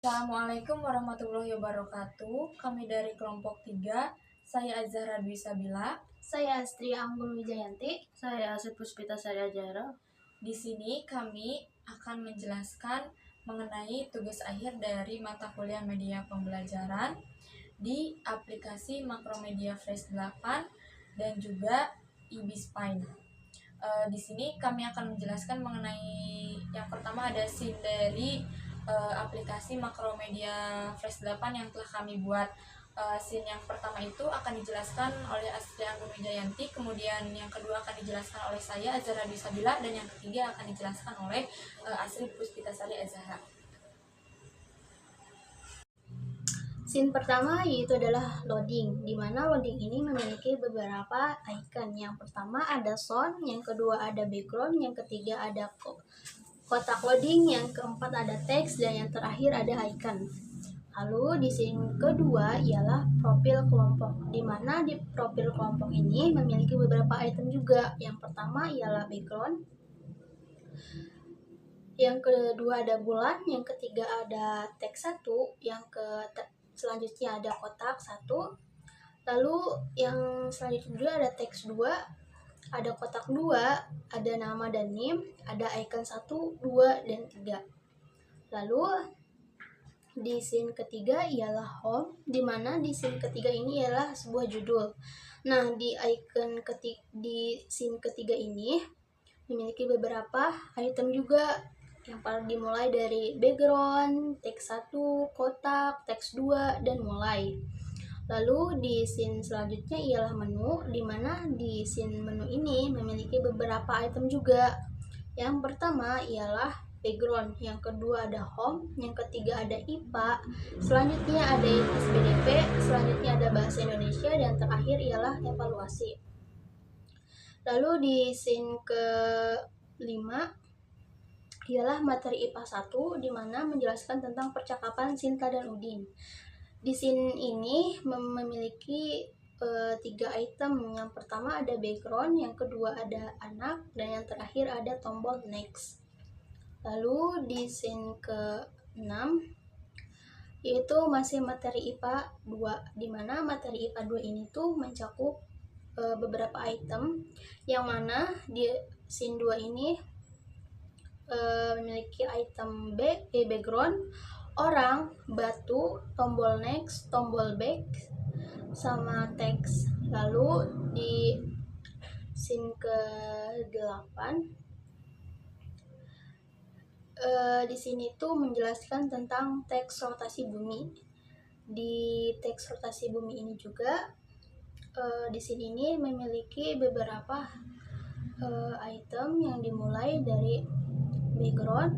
Assalamualaikum warahmatullahi wabarakatuh. Kami dari kelompok 3. Saya Azhara Dwi Sabila. Saya Astri Anggun Wijayanti. Saya Asep Puspita Sari Ajara. Di sini kami akan menjelaskan mengenai tugas akhir dari mata kuliah media pembelajaran di aplikasi Makromedia Fresh 8 dan juga eBSpine. Di sini kami akan menjelaskan mengenai yang pertama ada scene dari aplikasi Makromedia Fresh 8 yang telah kami buat. Scene yang pertama itu akan dijelaskan oleh Astri Anggun Wijayanti, kemudian yang kedua akan dijelaskan oleh saya Azhara Dwi Sabila, dan yang ketiga akan dijelaskan oleh Asri Puspita Sari Azhara. Scene pertama yaitu adalah loading, di mana loading ini memiliki beberapa icon. Yang pertama ada sound, yang kedua ada background, yang ketiga ada kotak loading, yang keempat ada teks, dan yang terakhir ada icon. Lalu di scene kedua ialah profil kelompok, di mana di profil kelompok ini memiliki beberapa item juga. Yang pertama ialah background, yang kedua ada bulan, yang ketiga ada teks 1, selanjutnya ada kotak 1, lalu yang selanjutnya juga ada teks 2, ada kotak 2, ada nama dan name, ada icon 1, 2, dan 3. Lalu di scene ketiga ialah home, di mana di scene ketiga ini ialah sebuah judul. Nah, di scene ketiga ini memiliki beberapa item juga, yang paling dimulai dari background, teks 1, kotak, teks 2, dan mulai. Lalu di scene selanjutnya ialah menu, di mana di scene menu ini memiliki beberapa item juga. Yang pertama ialah background, yang kedua ada home, yang ketiga ada IPA, selanjutnya ada SPDP, selanjutnya ada bahasa Indonesia, dan terakhir ialah evaluasi. Lalu di scene ke-5 ialah materi IPA 1, di mana menjelaskan tentang percakapan Sinta dan Udin. Di scene ini memiliki 3 item. Yang pertama ada background, yang kedua ada anak, dan yang terakhir ada tombol next. Lalu di scene ke-6 yaitu masih materi IPA 2, di mana materi IPA 2 ini tuh mencakup beberapa item, yang mana di scene 2 ini memiliki item background, orang, batu, tombol next, tombol back, sama teks. Lalu di scene ke-8 di sini tuh menjelaskan tentang teks rotasi bumi. Di teks rotasi bumi ini juga di sini ini memiliki beberapa item yang dimulai dari background,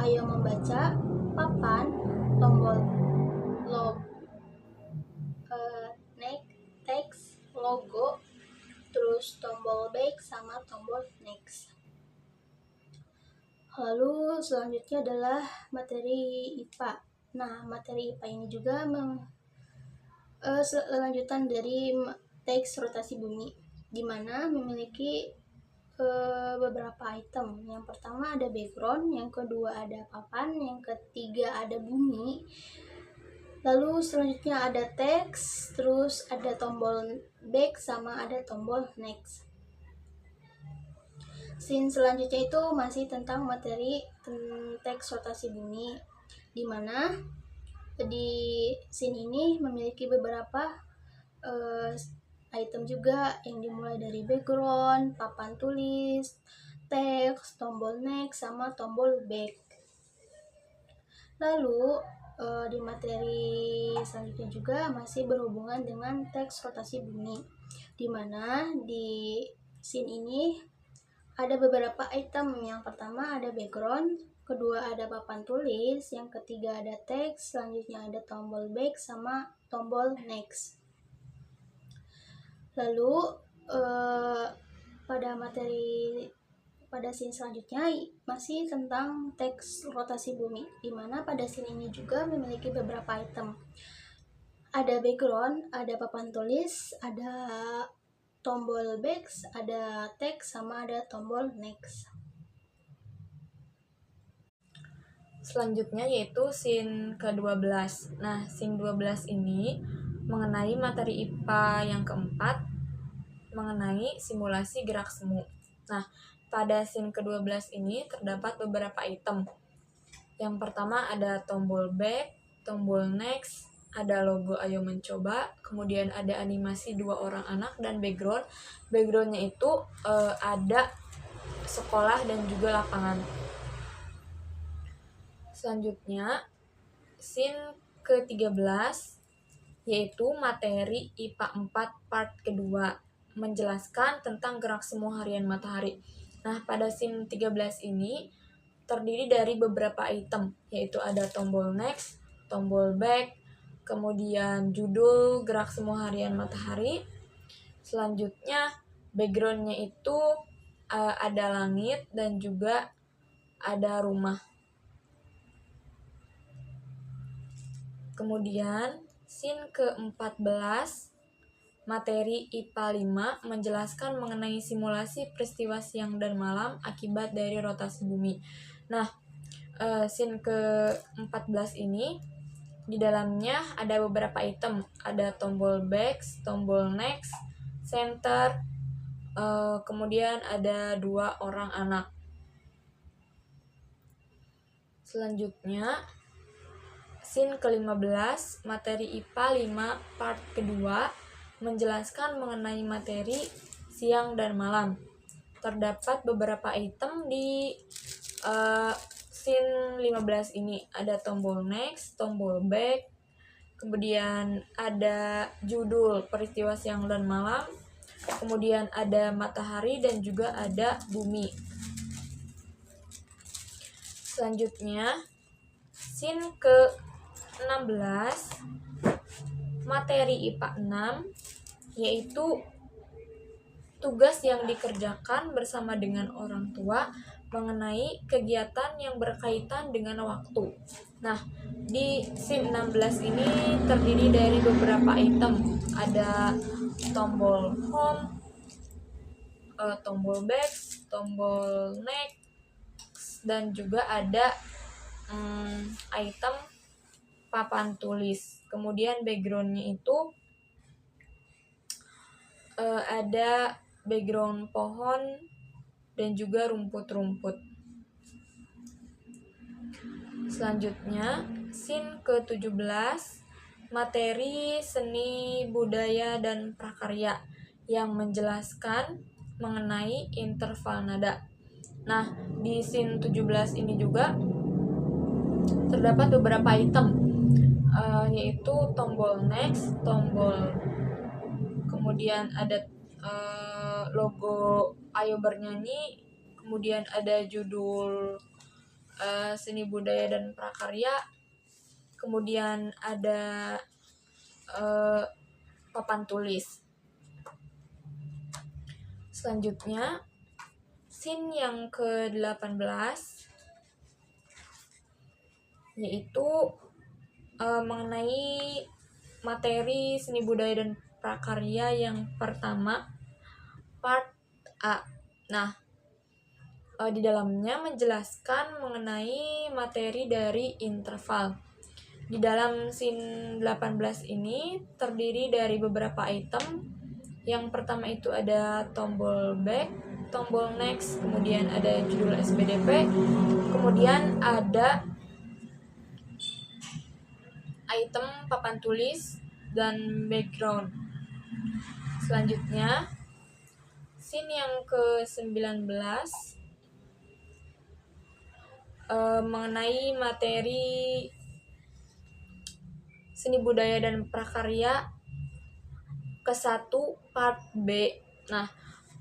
ayo membaca, papan, tombol teks, logo, terus tombol back sama tombol next. Lalu selanjutnya adalah materi IPA. Nah, materi IPA ini juga lanjutan dari teks rotasi bumi, di mana memiliki beberapa item. Yang pertama ada background, yang kedua ada papan, yang ketiga ada bumi, lalu selanjutnya ada teks, terus ada tombol back sama ada tombol next. Scene selanjutnya itu masih tentang materi teks rotasi bumi, di mana di scene ini memiliki beberapa item juga, yang dimulai dari background, papan tulis, teks, tombol next, sama tombol back. Lalu di materi selanjutnya juga masih berhubungan dengan teks rotasi bumi, di mana di scene ini ada beberapa item. Yang pertama ada background, kedua ada papan tulis, yang ketiga ada teks, selanjutnya ada tombol back sama tombol next. Lalu pada scene selanjutnya masih tentang teks rotasi bumi, di mana pada scene ini juga memiliki beberapa item. Ada background, ada papan tulis, ada tombol back, ada teks, sama ada tombol next. Selanjutnya yaitu scene ke-12. Nah, scene 12 ini mengenai materi IPA yang keempat, mengenai simulasi gerak semu. Nah, pada scene ke-12 ini terdapat beberapa item. Yang pertama ada tombol back, tombol next, ada logo ayo mencoba, kemudian ada animasi 2 orang anak dan background. Backgroundnya itu ada sekolah dan juga lapangan. Selanjutnya, scene ke-13 yaitu materi IPA 4 part kedua, menjelaskan tentang gerak semu harian matahari. Nah, pada scene 13 ini terdiri dari beberapa item, yaitu ada tombol next, tombol back, kemudian judul gerak semu harian matahari. Selanjutnya, backgroundnya itu ada langit dan juga ada rumah. Kemudian, scene ke-14, materi IPA 5 menjelaskan mengenai simulasi peristiwa siang dan malam akibat dari rotasi bumi. Nah, scene ke-14 ini di dalamnya ada beberapa item, ada tombol back, tombol next, center, kemudian ada 2 orang anak. Selanjutnya, scene ke-15, materi IPA 5 part kedua menjelaskan mengenai materi siang dan malam. Terdapat beberapa item di scene 15 ini. Ada tombol next, tombol back, kemudian ada judul peristiwa siang dan malam, kemudian ada matahari dan juga ada bumi. Selanjutnya, scene ke-16, materi IPA 6, yaitu tugas yang dikerjakan bersama dengan orang tua mengenai kegiatan yang berkaitan dengan waktu. Nah, di scene 16 ini terdiri dari beberapa item. Ada tombol home, tombol back, tombol next, dan juga ada item papan tulis. Kemudian backgroundnya itu ada background pohon dan juga rumput-rumput. Selanjutnya, scene ke-17, materi seni budaya dan prakarya yang menjelaskan mengenai interval nada. Nah, di scene 17 ini juga terdapat beberapa item, yaitu tombol next, tombol, kemudian ada logo ayo bernyanyi, kemudian ada judul seni budaya dan prakarya, kemudian ada papan tulis. Selanjutnya, scene yang ke-18 yaitu mengenai materi seni budaya dan prakarya yang pertama, part A. Nah, di dalamnya menjelaskan mengenai materi dari interval. Di dalam scene 18 ini terdiri dari beberapa item. Yang pertama itu ada tombol back, tombol next, kemudian ada judul SBDP, kemudian ada item papan tulis dan background. Selanjutnya, scene yang ke-19 mengenai materi seni budaya dan prakarya ke-1 part B. Nah,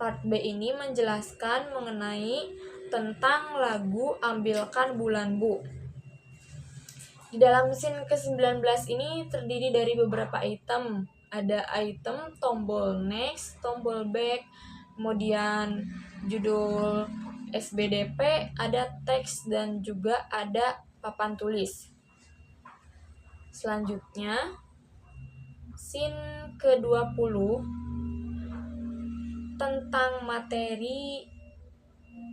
part B ini menjelaskan mengenai tentang lagu Ambilkan Bulan Bu. Di dalam scene ke-19 ini terdiri dari beberapa item. Ada item tombol next, tombol back, kemudian judul SBDP, ada teks dan juga ada papan tulis. Selanjutnya, scene ke-20 tentang materi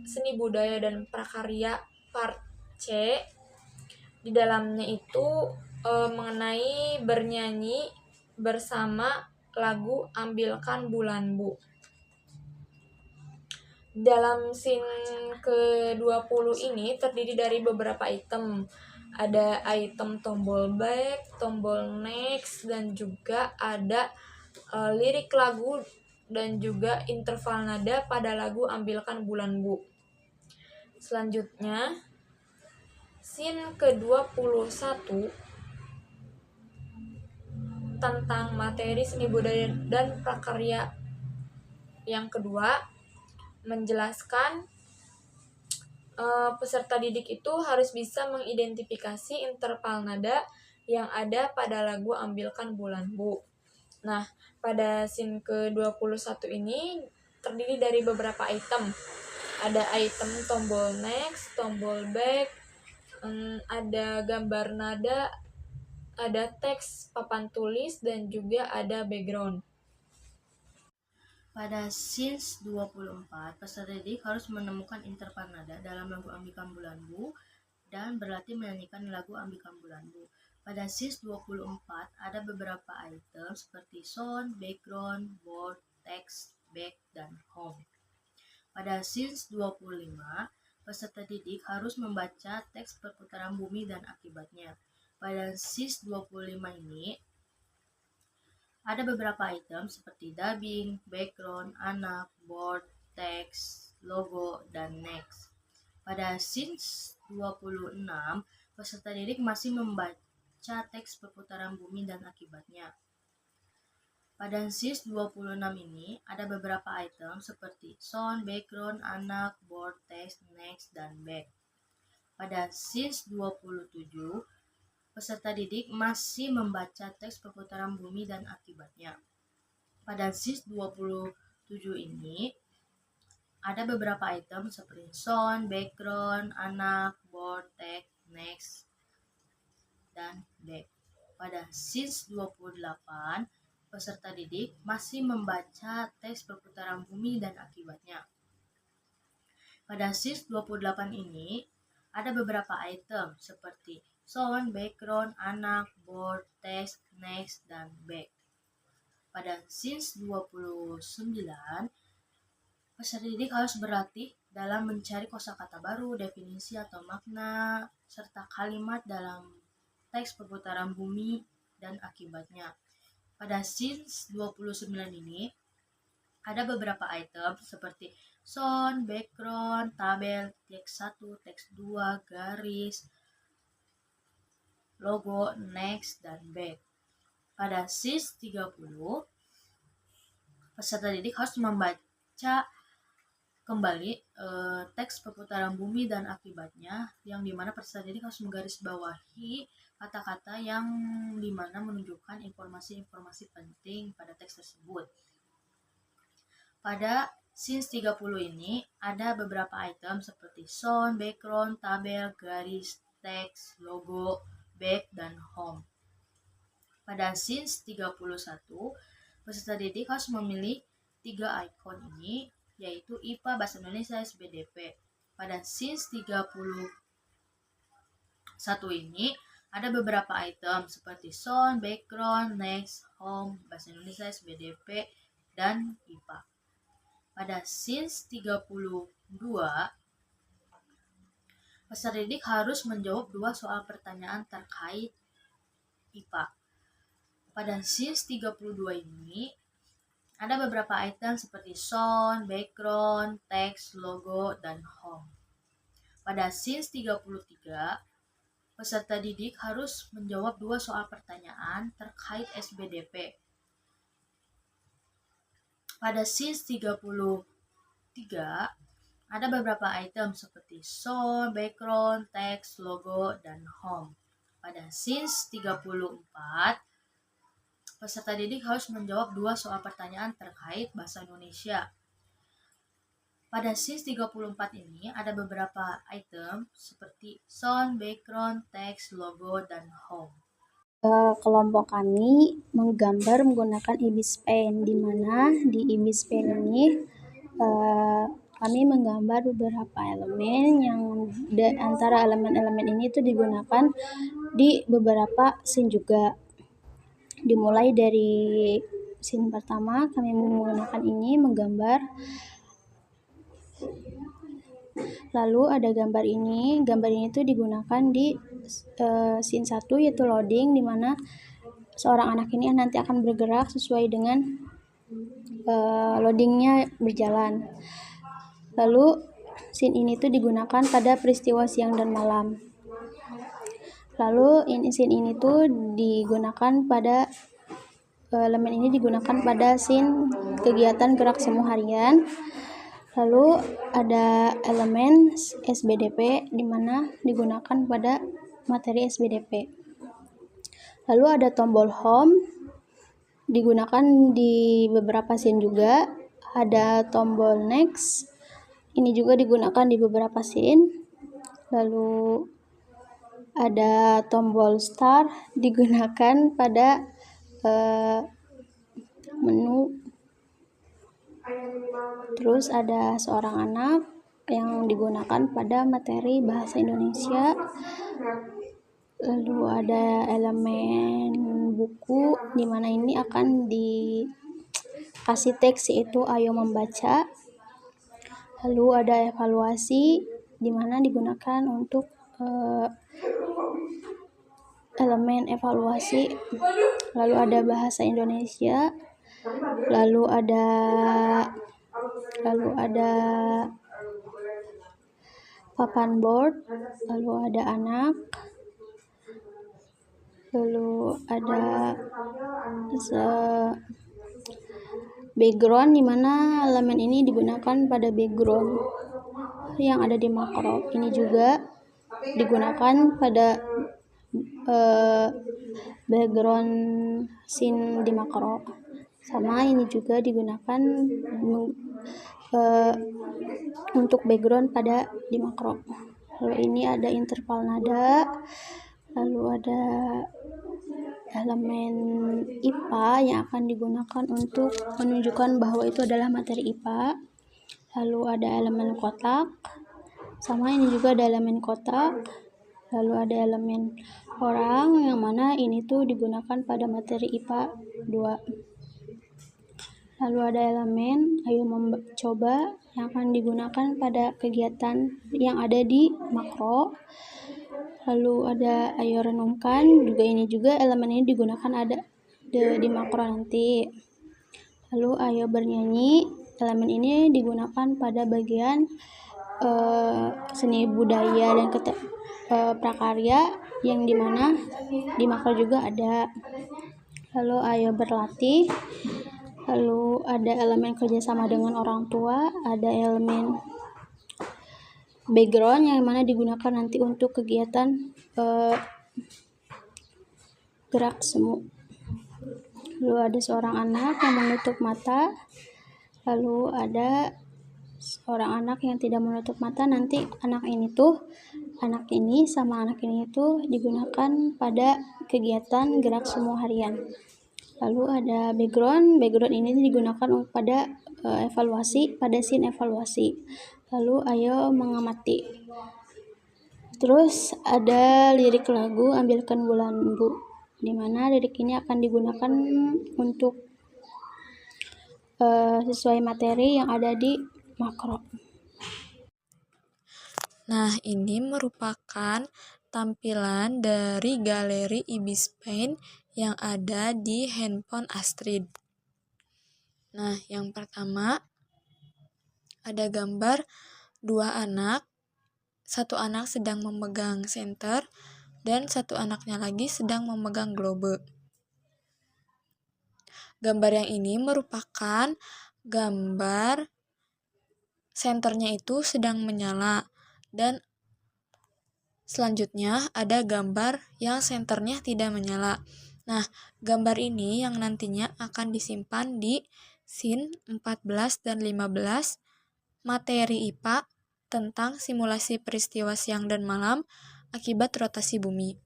seni budaya dan prakarya part C Di dalamnya itu mengenai bernyanyi bersama lagu Ambilkan Bulan Bu. Dalam scene ke-20 ini terdiri dari beberapa item. Ada item tombol back, tombol next, dan juga ada lirik lagu dan juga interval nada pada lagu Ambilkan Bulan Bu. Selanjutnya, scene ke-21 tentang materi seni budaya dan prakarya yang kedua menjelaskan peserta didik itu harus bisa mengidentifikasi interval nada yang ada pada lagu Ambilkan Bulan Bu. Nah, pada scene ke-21 ini terdiri dari beberapa item. Ada item tombol next, tombol back, ada gambar nada, ada teks papan tulis, dan juga ada background. Pada scenes 24, peserta didik harus menemukan interval nada dalam lagu Ambilkan Bulan Bu dan berlatih menyanyikan lagu Ambilkan Bulan Bu. Pada scenes 24, ada beberapa item seperti sound, background, board, text, back, dan home. Pada scenes 25, peserta didik harus membaca teks perputaran bumi dan akibatnya. Pada scenes 25 ini, ada beberapa item seperti dubbing, background, anak, board, text, logo, dan next. Pada scenes 26, peserta didik masih membaca teks perputaran bumi dan akibatnya. Pada scenes 26 ini, ada beberapa item seperti sound, background, anak, board, text, next, dan back. Pada scenes 27, peserta didik masih membaca teks perputaran bumi dan akibatnya. Pada scenes 27 ini, ada beberapa item seperti sound, background, anak, board, text, next, dan back. Pada scenes 28, peserta didik masih membaca teks perputaran bumi dan akibatnya. Pada scenes 28 ini, ada beberapa item seperti sound, background, anak, board, text, next, dan back. Pada scenes 29, peserta didik harus berlatih dalam mencari kosakata baru, definisi atau makna, serta kalimat dalam teks perputaran bumi dan akibatnya. Pada scenes 29 ini, ada beberapa item seperti sound, background, tabel, teks 1, teks 2, garis, logo, next, dan back. Pada scenes 30, peserta didik harus membaca kembali teks perputaran bumi dan akibatnya, yang dimana peserta didik harus menggarisbawahi kata-kata yang dimana menunjukkan informasi-informasi penting pada teks tersebut. Pada scenes 30 ini ada beberapa item seperti sound, background, tabel, garis, teks, logo, back, dan home. Pada scenes 31, peserta didik harus memilih 3 ikon ini, yaitu IPA, Bahasa Indonesia, SBDP. Pada scenes 31 ini ada beberapa item seperti sound, background, next, home, Bahasa Indonesia, SBDP, dan IPA. Pada scenes 32, peserta didik harus menjawab 2 soal pertanyaan terkait IPA. Pada scenes 32 ini, ada beberapa item seperti sound, background, text, logo, dan home. Pada scenes 33, peserta didik harus menjawab 2 soal pertanyaan terkait SBDP. Pada scenes 33, ada beberapa item seperti sound, background, text, logo, dan home. Pada scenes 34, peserta didik harus menjawab 2 soal pertanyaan terkait bahasa Indonesia. Pada scenes 34 ini ada beberapa item seperti sound, background, text, logo, dan home. Kelompok kami menggambar menggunakan Ibis Pen, di mana di Ibis Pen ini kami menggambar beberapa elemen yang antara elemen-elemen ini tuh digunakan di beberapa scene juga. Dimulai dari scene pertama, kami menggunakan ini menggambar. Lalu ada gambar ini tuh digunakan di scene 1 yaitu loading, di mana seorang anak ini nanti akan bergerak sesuai dengan loadingnya berjalan. Lalu scene ini tuh digunakan pada peristiwa siang dan malam. Lalu scene ini tuh digunakan pada elemen ini digunakan pada scene kegiatan gerak semu harian. Lalu ada elemen SBDP di mana digunakan pada materi SBDP. Lalu ada tombol home digunakan di beberapa scene juga. Ada tombol next, ini juga digunakan di beberapa scene. Lalu ada tombol start digunakan pada menu. Terus ada seorang anak yang digunakan pada materi bahasa Indonesia. Lalu ada elemen buku di mana ini akan dikasih teks yaitu ayo membaca. Lalu ada evaluasi di mana digunakan untuk elemen evaluasi. Lalu ada bahasa Indonesia. Lalu ada papan board. Lalu ada anak. Lalu ada background di mana elemen ini digunakan pada background yang ada di makro. Ini juga digunakan pada background scene di makro. Sama ini juga digunakan untuk background pada di makro. Lalu ini ada interval nada. Lalu ada elemen IPA yang akan digunakan untuk menunjukkan bahwa itu adalah materi IPA. Lalu ada elemen kotak. Sama ini juga ada elemen kotak. Lalu ada elemen orang yang mana ini tuh digunakan pada materi IPA 2. Lalu ada elemen ayo mencoba yang akan digunakan pada kegiatan yang ada di makro. Lalu ada ayo renungkan, juga ini juga elemen ini digunakan ada di makro nanti. Lalu ayo bernyanyi, elemen ini digunakan pada bagian seni budaya dan prakarya yang dimana di makro juga ada. Lalu ayo berlatih. Lalu ada elemen kerjasama dengan orang tua, ada elemen background yang mana digunakan nanti untuk kegiatan gerak semu. Lalu ada seorang anak yang menutup mata. Lalu ada seorang anak yang tidak menutup mata. Nanti anak ini sama anak ini tuh digunakan pada kegiatan gerak semu harian. Lalu ada background ini digunakan pada evaluasi, pada scene evaluasi. Lalu ayo mengamati. Terus ada lirik lagu Ambilkan Bulanmu, di mana lirik ini akan digunakan untuk sesuai materi yang ada di makro. Nah, ini merupakan tampilan dari galeri Ibis Paint yang ada di handphone Astrid. Nah, yang pertama ada gambar dua anak. Satu anak sedang memegang senter dan satu anaknya lagi sedang memegang globe. Gambar yang ini merupakan gambar senternya itu sedang menyala, dan selanjutnya ada gambar yang senternya tidak menyala. Nah, gambar ini yang nantinya akan disimpan di scene 14 dan 15 materi IPA tentang simulasi peristiwa siang dan malam akibat rotasi bumi.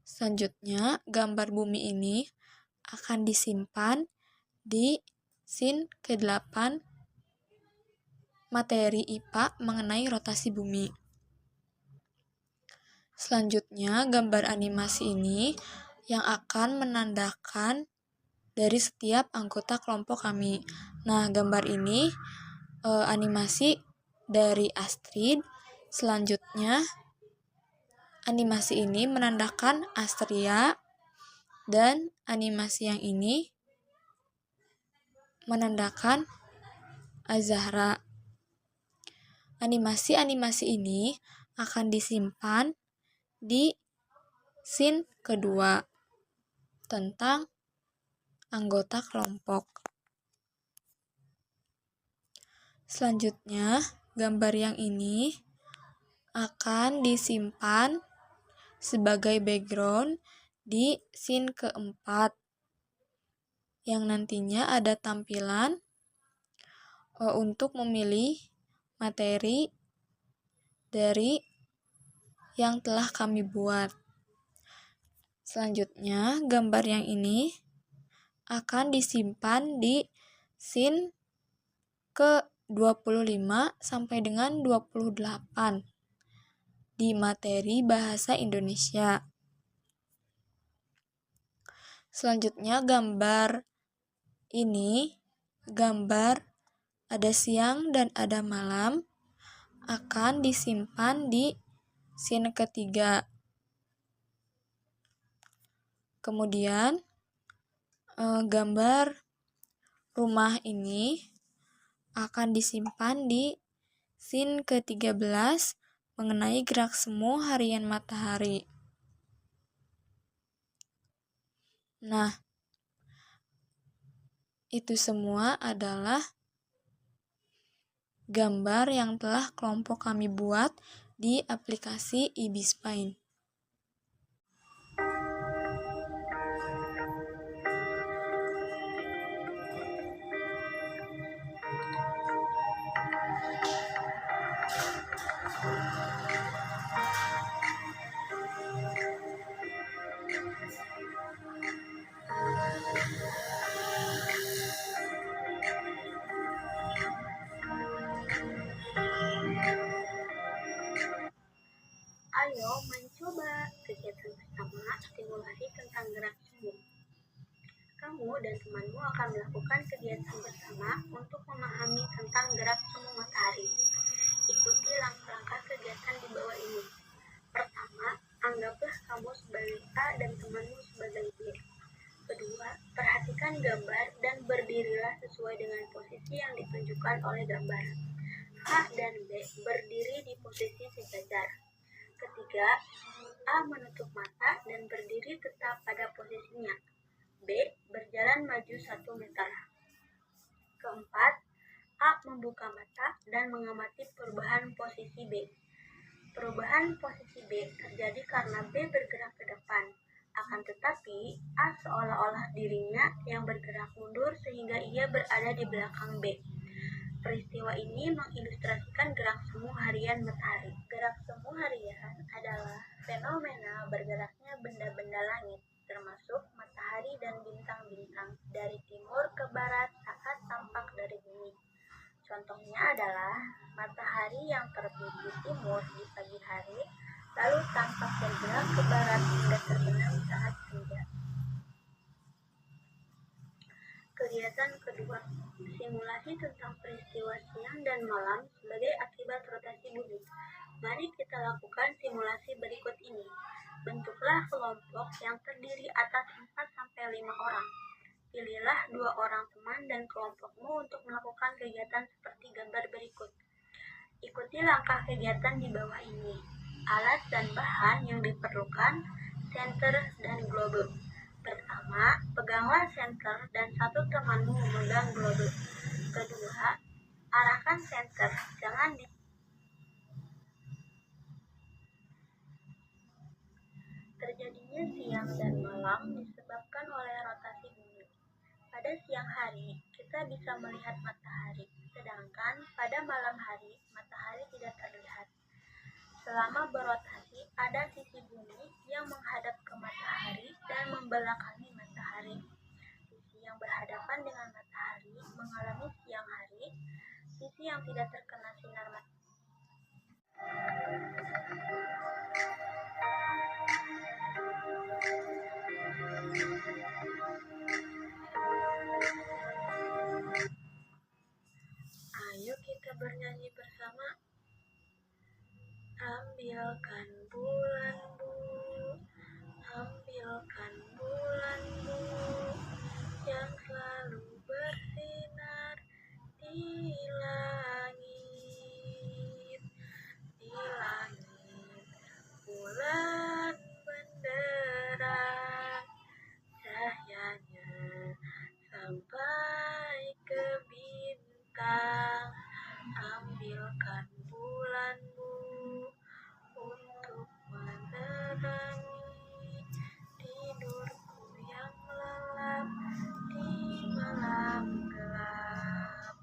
Selanjutnya, gambar bumi ini akan disimpan di scene ke-8 materi IPA mengenai rotasi bumi. Selanjutnya, gambar animasi ini yang akan menandakan dari setiap anggota kelompok kami. Nah, gambar ini animasi dari Astrid. Selanjutnya, animasi ini menandakan Astria, dan animasi yang ini menandakan Azahra. Animasi-animasi ini akan disimpan di scene kedua tentang anggota kelompok. Selanjutnya, gambar yang ini akan disimpan sebagai background di scene keempat, yang nantinya ada tampilan untuk memilih materi dari yang telah kami buat. Selanjutnya, gambar yang ini akan disimpan di scene ke-25 sampai dengan 28 di materi bahasa Indonesia. Selanjutnya, gambar ini, gambar ada siang dan ada malam, akan disimpan di scene ketiga. Kemudian, gambar rumah ini akan disimpan di scene ke-13 mengenai gerak semu harian matahari. Nah, itu semua adalah gambar yang telah kelompok kami buat di aplikasi eBeSpine. Ayo mencoba kegiatan bersama simulasi tentang gerak semu. Kamu dan temanmu akan melakukan kegiatan bersama untuk memahami tentang gerak semu matahari. Ikuti langkah-langkah kegiatan di bawah ini. Pertama, anggaplah kamu sebagai A dan temanmu sebagai B. Kedua, perhatikan gambar dan berdirilah sesuai dengan posisi yang ditunjukkan oleh gambar. A dan B berdiri di posisi sejajar. Ketiga, A menutup mata dan berdiri tetap pada posisinya. B berjalan maju 1 meter. Keempat, A membuka mata dan mengamati perubahan posisi B. Perubahan posisi B terjadi karena B bergerak ke depan. Akan tetapi, A seolah-olah dirinya yang bergerak mundur sehingga ia berada di belakang B. Peristiwa ini mengilustrasikan gerak semu harian matahari. Gerak semu harian adalah fenomena bergeraknya benda-benda langit, termasuk matahari dan bintang-bintang, dari timur ke barat saat tampak dari bumi. Contohnya adalah matahari yang terbit di timur di pagi hari, lalu tampak bergerak ke barat hingga terbenam saat senja. Kegiatan kedua, simulasi tentang peristiwa siang dan malam sebagai akibat rotasi bumi. Mari kita lakukan simulasi berikut ini. Bentuklah kelompok yang terdiri atas 4-5 orang. Pilihlah 2 orang teman dan kelompokmu untuk melakukan kegiatan seperti gambar berikut. Ikuti langkah kegiatan di bawah ini. Alat dan bahan yang diperlukan, senter dan globe. Pertama, peganglah senter dan satu temanmu memegang globe. Kedua, arahkan senter, jangan di Terjadinya siang dan malam disebabkan oleh rotasi bumi. Pada siang hari, kita bisa melihat matahari, sedangkan pada malam hari, matahari tidak terlihat. Selama berotasi, ada sisi bumi yang menghadap ke matahari dan membelakangi matahari. Sisi yang berhadapan dengan matahari mengalami siang hari, sisi yang tidak terkena Ambilkan bulanmu, ambilkan bulanmu yang selalu bersinar di langit, di langit. Bulan benderang, cahyanya sampai ke bintang. Ambilkan bulanmu untuk menerangi tidurku yang lelap di malam gelap.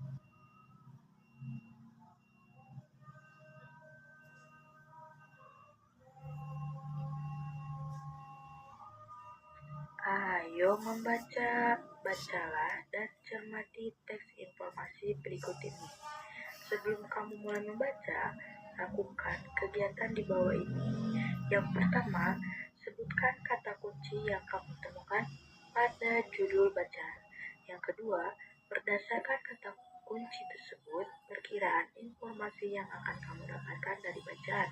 Ayo membaca, bacalah dan cermati teks informasi berikut ini. Sebelum kamu mulai membaca, lakukan kegiatan di bawah ini. Yang pertama, sebutkan kata kunci yang kamu temukan pada judul bacaan. Yang kedua, berdasarkan kata kunci tersebut, perkiraan informasi yang akan kamu dapatkan dari bacaan.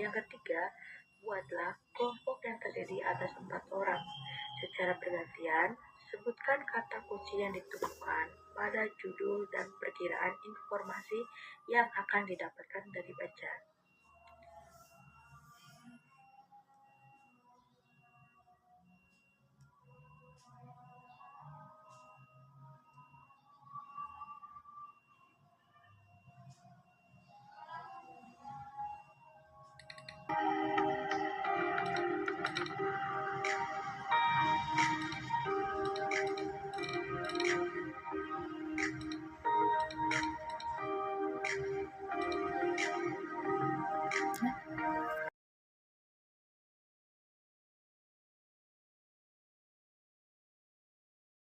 Yang ketiga, buatlah kelompok yang terdiri atas 4 orang. Secara bergantian, sebutkan kata kunci yang ditemukan pada judul dan perkiraan informasi yang akan didapatkan dari bacaan.